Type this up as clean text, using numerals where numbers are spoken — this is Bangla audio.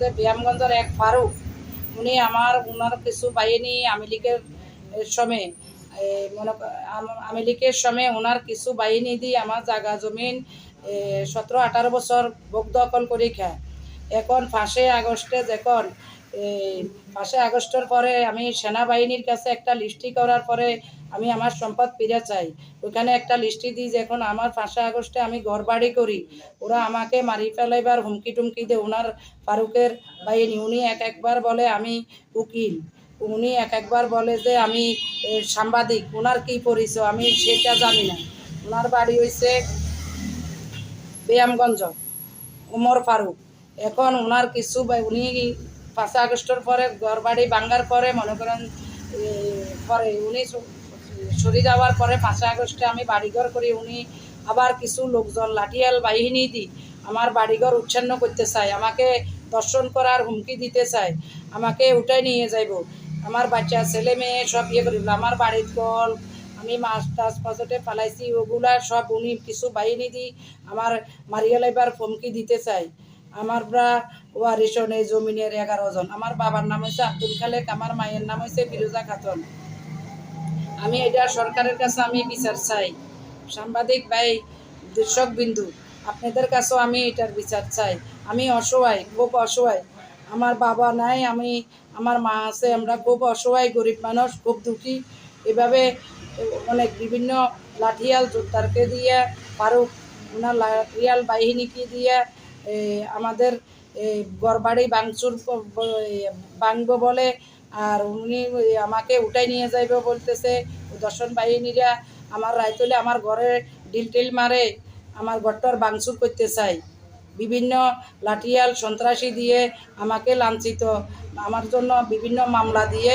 যে ব্যায়ামগঞ্জের এক ফারুক, উনি ওনার কিছু বাহিনী আওয়ামী লীগের সময় আওয়ামী লীগের সময় ওনার কিছু বাহিনী দিয়ে আমার জায়গা জমিন 17-18 বছর ভোগ দখল করে খায়। এখন 5 আগস্টে যখন 5 আগস্টের পরে আমি সেনাবাহিনীর কাছে একটা লিস্টি করার পরে আমি আমার সম্পদ ফিরে চাই। ওখানে একটা লিস্টি দিই যখন আমার 5 আগস্টে আমি ঘর বাড়ি করি, ওরা আমাকে মারি ফেলাইবার হুমকি টুমকি দেয়। ওনার ফারুকের বাহিনী উনি একবার বলে আমি উকিল, উনি একবার বলে যে আমি সাংবাদিক। ওনার কি পরিচয় আমি সেটা জানি না। ওনার বাড়ি হয়েছে ব্যায়ামগঞ্জ, উমর ফারুক। এখন ওনার কিছু উনি 5 আগস্টের পরে ঘর বাড়ি ভাঙ্গার পরে মনে করেন পরে উনি সরে যাওয়ার পরে 5 আগস্টে আমি বাড়িঘর করি, উনি আবার কিছু লোকজন লাঠিয়াল বাহিনী দিই আমার বাড়িঘর উচ্ছন্ন করতে চায়, আমাকে দর্শন করার হুমকি দিতে চায়, আমাকে উঠাই নিয়ে যাইব। আমার বাচ্চা ছেলে মেয়ে সব করিল। আমার বাড়ির কল আমি মাছ টাছ পচটে ফালাইছি, ওগুলা সব উনি কিছু বাহিনী দিই আমার মারিয়া লাইবার হুমকি দিতে চায়। আমার ওয়ারিশন এই জমিনের 11 জন। আমার বাবার নাম হয়েছে আব্দুল খালেক, আমার মায়ের নাম হয়েছে ফিরোজা খাতুন। আমি এটা সরকারের কাছে আমি বিচার চাই। সাংবাদিক ভাই, দর্শক বিন্দু, আপনাদের কাছেও আমি এটার বিচার চাই। আমি অসহায়, খুব অসহায়। আমার বাবা নাই, আমার মা আছে, আমরা খুব অসহায় গরিব মানুষ, খুব দুঃখী। এভাবে অনেক বিভিন্ন লাঠিয়াল যোদ্ধারকে দিয়ে ফারুক ওনার লাঠিয়াল বাহিনীকে দিয়ে আমাদের ঘরবাড়ি ভাঙবো বলে, আর উনি আমাকে উঠাই নিয়ে যাইবে বলতেছে। দর্শন বাহিনীরা আমার রাইতলে আমার ঘরে ডিল মারে, আমার ঘরটার ভাঙচুর করতে চাই। বিভিন্ন লাঠিয়াল সন্ত্রাসী দিয়ে আমাকে লাঞ্ছিত, আমার জন্য বিভিন্ন মামলা দিয়ে